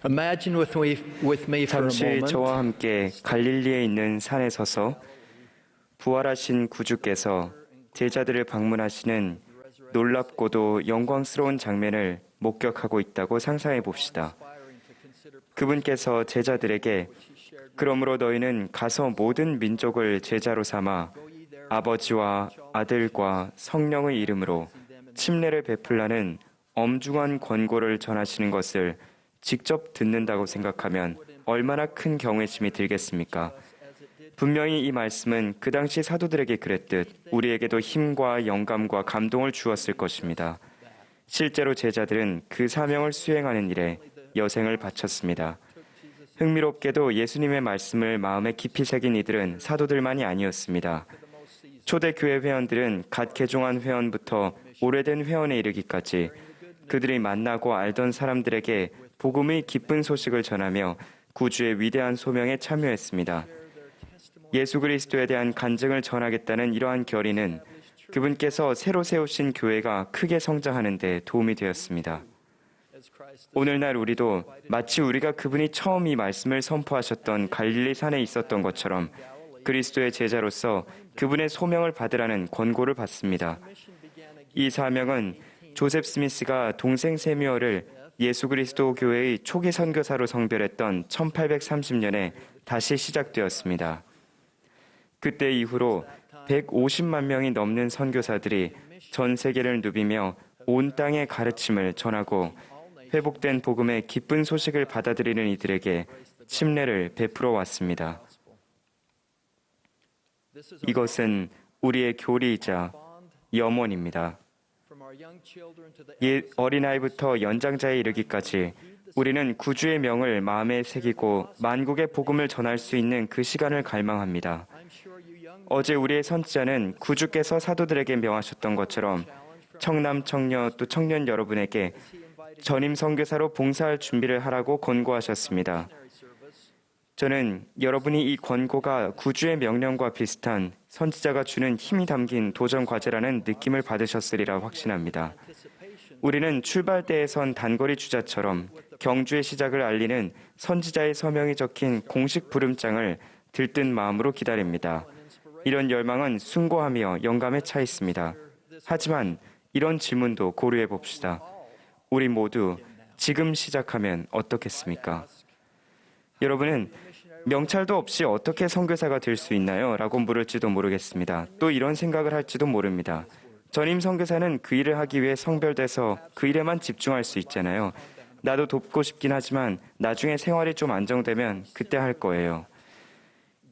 Imagine with me for a 잠시 moment 저와 함께 갈릴리에 있는 산에 서서 부활하신 구주께서 제자들을 방문하시는 놀랍고도 영광스러운 장면을 목격하고 있다고 상상해 봅시다. 그분께서 제자들에게 그러므로 너희는 가서 모든 민족을 제자로 삼아 아버지와 아들과 성령의 이름으로 침례를 베풀라는 엄중한 권고를 전하시는 것을 직접 듣는다고 생각하면 얼마나 큰 경외심이 들겠습니까? 분명히 이 말씀은 그 당시 사도들에게 그랬듯 우리에게도 힘과 영감과 감동을 주었을 것입니다. 실제로 제자들은 그 사명을 수행하는 일에 여생을 바쳤습니다. 흥미롭게도 예수님의 말씀을 마음에 깊이 새긴 이들은 사도들만이 아니었습니다. 초대교회 회원들은 갓 개종한 회원부터 오래된 회원에 이르기까지 그들이 만나고 알던 사람들에게 복음의 기쁜 소식을 전하며 구주의 위대한 소명에 참여했습니다. 예수 그리스도에 대한 간증을 전하겠다는 이러한 결의는 그분께서 새로 세우신 교회가 크게 성장하는 데 도움이 되었습니다. 오늘날 우리도 마치 우리가 그분이 처음 이 말씀을 선포하셨던 갈릴리 산에 있었던 것처럼 그리스도의 제자로서 그분의 소명을 받으라는 권고를 받습니다. 이 사명은 조셉 스미스가 동생 세뮤얼을 예수 그리스도 교회의 초기 선교사로 성별했던 1830년에 다시 시작되었습니다. 그때 이후로 150만 명이 넘는 선교사들이 전 세계를 누비며 온 땅의 가르침을 전하고 회복된 복음의 기쁜 소식을 받아들이는 이들에게 침례를 베풀어 왔습니다. 이것은 우리의 교리이자 염원입니다. 어린아이부터 연장자에 이르기까지 우리는 구주의 명을 마음에 새기고 만국의 복음을 전할 수 있는 그 시간을 갈망합니다. 어제 우리의 선지자는 구주께서 사도들에게 명하셨던 것처럼 청남 청녀 또 청년 여러분에게 전임 선교사로 봉사할 준비를 하라고 권고하셨습니다. 저는 여러분이 이 권고가 구주의 명령과 비슷한 선지자가 주는 힘이 담긴 도전 과제라는 느낌을 받으셨으리라 확신합니다. 우리는 출발대에 선 단거리 주자처럼 경주의 시작을 알리는 선지자의 서명이 적힌 공식 부름장을 들뜬 마음으로 기다립니다. 이런 열망은 숭고하며 영감에 차 있습니다. 하지만 이런 질문도 고려해 봅시다. 우리 모두 지금 시작하면 어떻겠습니까? 여러분은 명찰도 없이 어떻게 선교사가 될 수 있나요? 라고 물을지도 모르겠습니다. 또 이런 생각을 할지도 모릅니다. 전임 선교사는 그 일을 하기 위해 성별돼서 그 일에만 집중할 수 있잖아요. 나도 돕고 싶긴 하지만 나중에 생활이 좀 안정되면 그때 할 거예요.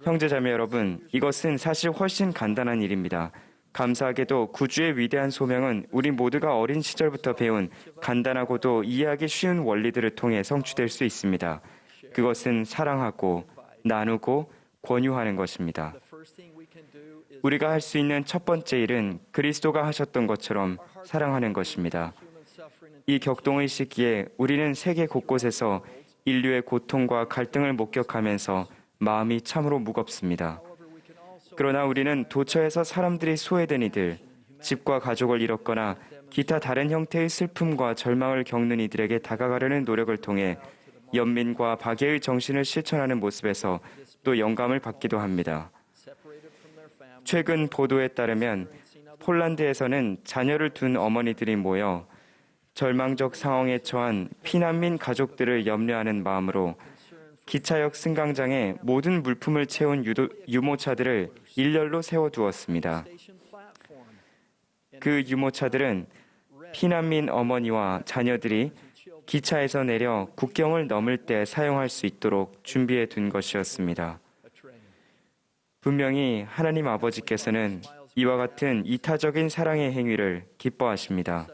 형제자매 여러분, 이것은 사실 훨씬 간단한 일입니다. 감사하게도 구주의 위대한 소명은 우리 모두가 어린 시절부터 배운 간단하고도 이해하기 쉬운 원리들을 통해 성취될 수 있습니다. 그것은 사랑하고 나누고 권유하는 것입니다. 우리가 할 수 있는 첫 번째 일은 그리스도가 하셨던 것처럼 사랑하는 것입니다. 이 격동의 시기에 우리는 세계 곳곳에서 인류의 고통과 갈등을 목격하면서 마음이 참으로 무겁습니다. 그러나 우리는 도처에서 사람들이 소외된 이들, 집과 가족을 잃었거나 기타 다른 형태의 슬픔과 절망을 겪는 이들에게 다가가려는 노력을 통해 연민과 박애의 정신을 실천하는 모습에서 또 영감을 받기도 합니다. 최근 보도에 따르면 폴란드에서는 자녀를 둔 어머니들이 모여 절망적 상황에 처한 피난민 가족들을 염려하는 마음으로 기차역 승강장에 모든 물품을 채운 유모차들을 일렬로 세워두었습니다. 그 유모차들은 피난민 어머니와 자녀들이 기차에서 내려 국경을 넘을 때 사용할 수 있도록 준비해 둔 것이었습니다. 분명히 하나님 아버지께서는 이와 같은 이타적인 사랑의 행위를 기뻐하십니다.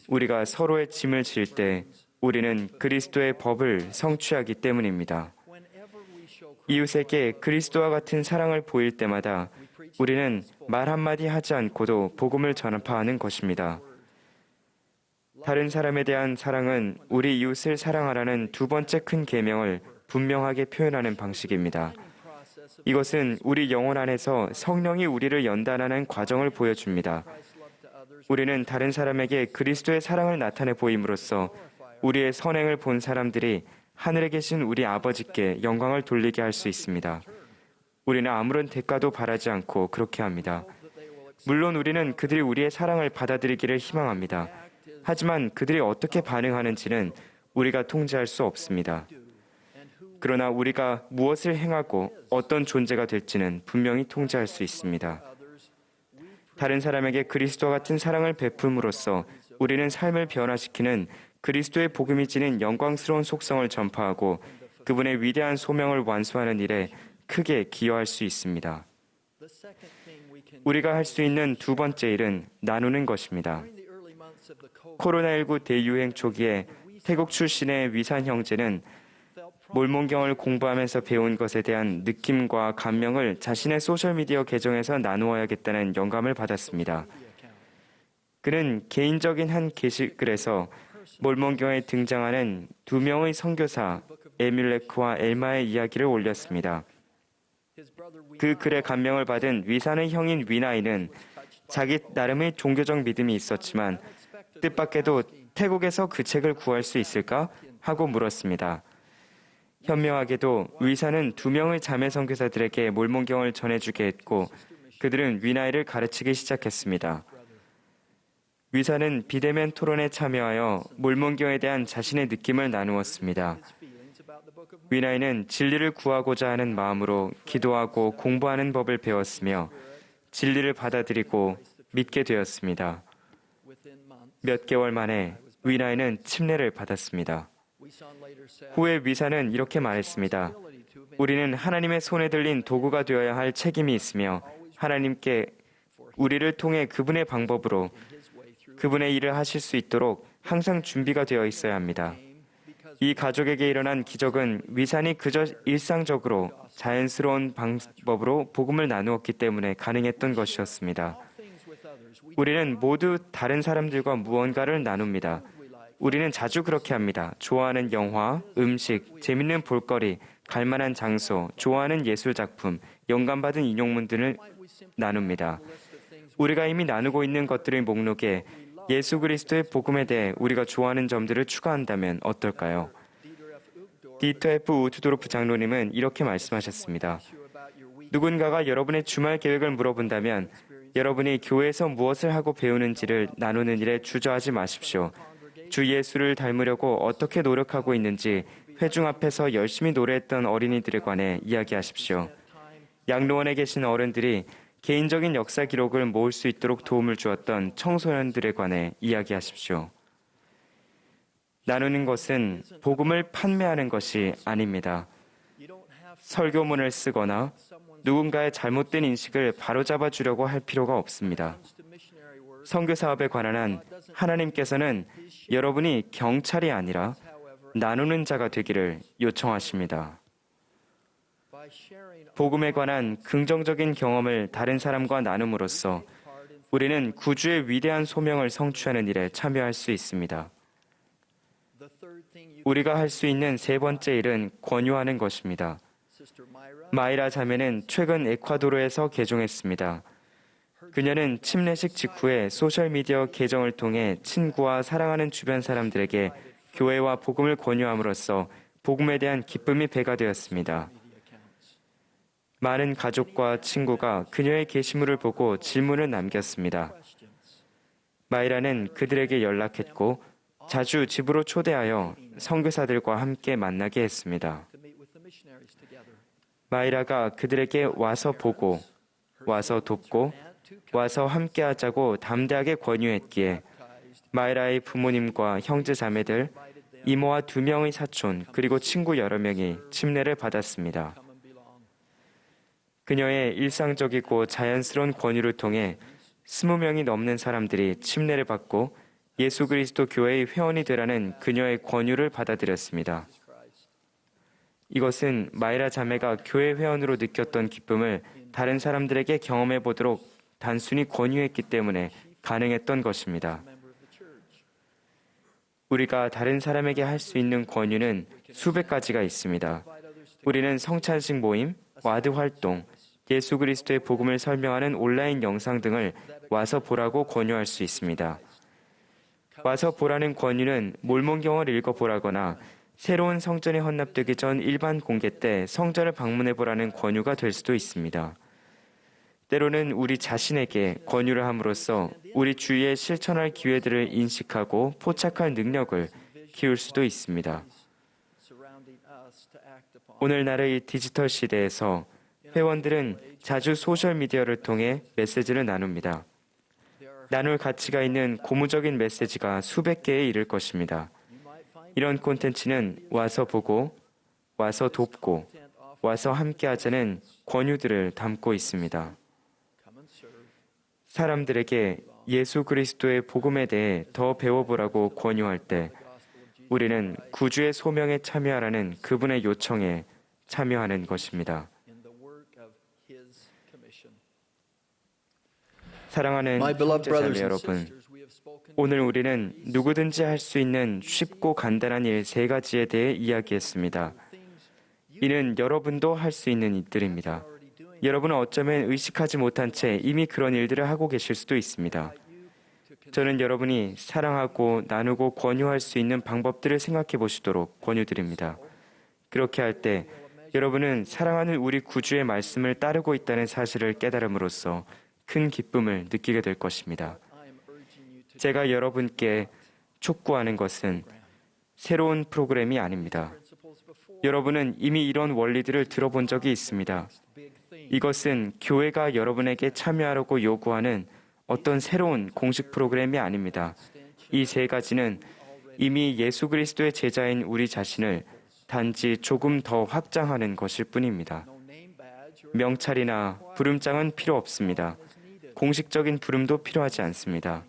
우리가 서로의 짐을 질 때 우리는 그리스도의 법을 성취하기 때문입니다. 이웃에게 그리스도와 같은 사랑을 보일 때마다 우리는 말 한마디 하지 않고도 복음을 전파하는 것입니다. 다른 사람에 대한 사랑은 우리 이웃을 사랑하라는 두 번째 큰 계명을 분명하게 표현하는 방식입니다. 이것은 우리 영혼 안에서 성령이 우리를 연단하는 과정을 보여줍니다. 우리는 다른 사람에게 그리스도의 사랑을 나타내 보임으로써 우리의 선행을 본 사람들이 하늘에 계신 우리 아버지께 영광을 돌리게 할 수 있습니다. 우리는 아무런 대가도 바라지 않고 그렇게 합니다. 물론 우리는 그들이 우리의 사랑을 받아들이기를 희망합니다. 하지만 그들이 어떻게 반응하는지는 우리가 통제할 수 없습니다. 그러나 우리가 무엇을 행하고 어떤 존재가 될지는 분명히 통제할 수 있습니다. 다른 사람에게 그리스도와 같은 사랑을 베풀므로써 우리는 삶을 변화시키는 그리스도의 복음이 지닌 영광스러운 속성을 전파하고 그분의 위대한 소명을 완수하는 일에 크게 기여할 수 있습니다. 우리가 할 수 있는 두 번째 일은 나누는 것입니다. 코로나19 대유행 초기에 태국 출신의 위산 형제는 몰몬경을 공부하면서 배운 것에 대한 느낌과 감명을 자신의 소셜미디어 계정에서 나누어야겠다는 영감을 받았습니다. 그는 개인적인 한 게시글에서 몰몬경에 등장하는 두 명의 선교사 에뮬레크와 엘마의 이야기를 올렸습니다. 그 글에 감명을 받은 위산의 형인 위나이는 자기 나름의 종교적 믿음이 있었지만 뜻밖에도 태국에서 그 책을 구할 수 있을까? 하고 물었습니다. 현명하게도 위산은 두 명의 자매 선교사들에게 몰몬경을 전해주게 했고 그들은 위나이를 가르치기 시작했습니다. 위산은 비대면 토론에 참여하여 몰몬경에 대한 자신의 느낌을 나누었습니다. 위나이는 진리를 구하고자 하는 마음으로 기도하고 공부하는 법을 배웠으며 진리를 받아들이고 믿게 되었습니다. 몇 개월 만에 위나이는 침례를 받았습니다. 후에 위사는 이렇게 말했습니다. 우리는 하나님의 손에 들린 도구가 되어야 할 책임이 있으며 하나님께 우리를 통해 그분의 방법으로 그분의 일을 하실 수 있도록 항상 준비가 되어 있어야 합니다. 이 가족에게 일어난 기적은 위산이 그저 일상적으로 자연스러운 방법으로 복음을 나누었기 때문에 가능했던 것이었습니다. 우리는 모두 다른 사람들과 무언가를 나눕니다. 우리는 자주 그렇게 합니다. 좋아하는 영화, 음식, 재밌는 볼거리, 갈만한 장소, 좋아하는 예술작품, 영감받은 인용문 등을 나눕니다. 우리가 이미 나누고 있는 것들의 목록에 예수 그리스도의 복음에 대해 우리가 좋아하는 점들을 추가한다면 어떨까요? 디터 F. 우트도르프 장로님은 이렇게 말씀하셨습니다. 누군가가 여러분의 주말 계획을 물어본다면 여러분이 교회에서 무엇을 하고 배우는지를 나누는 일에 주저하지 마십시오. 주 예수를 닮으려고 어떻게 노력하고 있는지 회중 앞에서 열심히 노래했던 어린이들에 관해 이야기하십시오. 양로원에 계신 어른들이 개인적인 역사 기록을 모을 수 있도록 도움을 주었던 청소년들에 관해 이야기하십시오. 나누는 것은 복음을 판매하는 것이 아닙니다. 설교문을 쓰거나 누군가의 잘못된 인식을 바로잡아 주려고 할 필요가 없습니다. 선교 사업에 관한 한 하나님께서는 여러분이 경찰이 아니라 나누는 자가 되기를 요청하십니다. 복음에 관한 긍정적인 경험을 다른 사람과 나눔으로써 우리는 구주의 위대한 소명을 성취하는 일에 참여할 수 있습니다. 우리가 할 수 있는 세 번째 일은 권유하는 것입니다. 마이라 자매는 최근 에콰도르에서 개종했습니다. 그녀는 침례식 직후에 소셜미디어 계정을 통해 친구와 사랑하는 주변 사람들에게 교회와 복음을 권유함으로써 복음에 대한 기쁨이 배가 되었습니다. 많은 가족과 친구가 그녀의 게시물을 보고 질문을 남겼습니다. 마이라는 그들에게 연락했고 자주 집으로 초대하여 선교사들과 함께 만나게 했습니다. 마이라가 그들에게 와서 보고, 와서 돕고, 와서 함께 하자고 담대하게 권유했기에 마이라의 부모님과 형제 자매들, 이모와 2명의 사촌, 그리고 친구 여러 명이 침례를 받았습니다. 그녀의 일상적이고 자연스러운 권유를 통해 20명이 넘는 사람들이 침례를 받고 예수 그리스도 교회의 회원이 되라는 그녀의 권유를 받아들였습니다. 이것은 마이라 자매가 교회 회원으로 느꼈던 기쁨을 다른 사람들에게 경험해 보도록 단순히 권유했기 때문에 가능했던 것입니다. 우리가 다른 사람에게 할 수 있는 권유는 수백 가지가 있습니다. 우리는 성찬식 모임, 와드 활동, 예수 그리스도의 복음을 설명하는 온라인 영상 등을 와서 보라고 권유할 수 있습니다. 와서 보라는 권유는 몰몬경을 읽어보라거나 새로운 성전이 헌납되기 전 일반 공개 때 성전을 방문해보라는 권유가 될 수도 있습니다. 때로는 우리 자신에게 권유를 함으로써 우리 주위에 실천할 기회들을 인식하고 포착할 능력을 키울 수도 있습니다. 오늘날의 디지털 시대에서 회원들은 자주 소셜미디어를 통해 메시지를 나눕니다. 나눌 가치가 있는 고무적인 메시지가 수백 개에 이를 것입니다. 이런 콘텐츠는 와서 보고, 와서 돕고, 와서 함께하자는 권유들을 담고 있습니다. 사람들에게 예수 그리스도의 복음에 대해 더 배워보라고 권유할 때 우리는 구주의 소명에 참여하라는 그분의 요청에 참여하는 것입니다. 사랑하는 My beloved 형제자매 brothers and 여러분, sisters, we have spoken 오늘 우리는 누구든지 할 수 있는 쉽고 간단한 일 3가지에 대해 이야기했습니다. 이는 여러분도 할 수 있는 일들입니다. 여러분은 어쩌면 의식하지 못한 채 이미 그런 일들을 하고 계실 수도 있습니다. 저는 여러분이 사랑하고 나누고 권유할 수 있는 방법들을 생각해 보시도록 권유드립니다. 그렇게 할 때 여러분은 사랑하는 우리 구주의 말씀을 따르고 있다는 사실을 깨달음으로써 큰 기쁨을 느끼게 될 것입니다. 제가 여러분께 촉구하는 것은 새로운 프로그램이 아닙니다. 여러분은 이미 이런 원리들을 들어본 적이 있습니다. 이것은 교회가 여러분에게 참여하라고 요구하는 어떤 새로운 공식 프로그램이 아닙니다. 이 3가지는 이미 예수 그리스도의 제자인 우리 자신을 단지 조금 더 확장하는 것일 뿐입니다. 명찰이나 부름장은 필요 없습니다. 공식적인 부름도 필요하지 않습니다.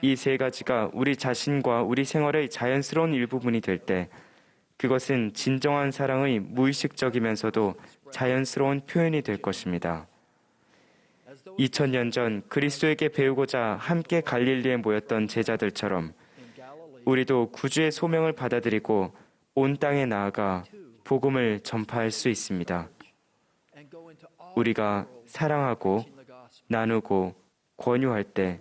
이 3가지가 우리 자신과 우리 생활의 자연스러운 일부분이 될 때 그것은 진정한 사랑의 무의식적이면서도 자연스러운 표현이 될 것입니다. 2000년 전 그리스도에게 배우고자 함께 갈릴리에 모였던 제자들처럼 우리도 구주의 소명을 받아들이고 온 땅에 나아가 복음을 전파할 수 있습니다. 우리가 사랑하고 나누고 권유할 때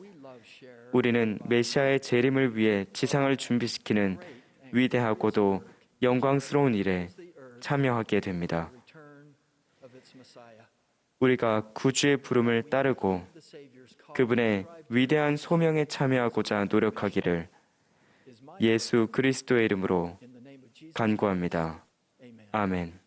우리는 메시아의 재림을 위해 지상을 준비시키는 위대하고도 영광스러운 일에 참여하게 됩니다. 우리가 구주의 부름을 따르고 그분의 위대한 소명에 참여하고자 노력하기를 예수 그리스도의 이름으로 간구합니다. 아멘.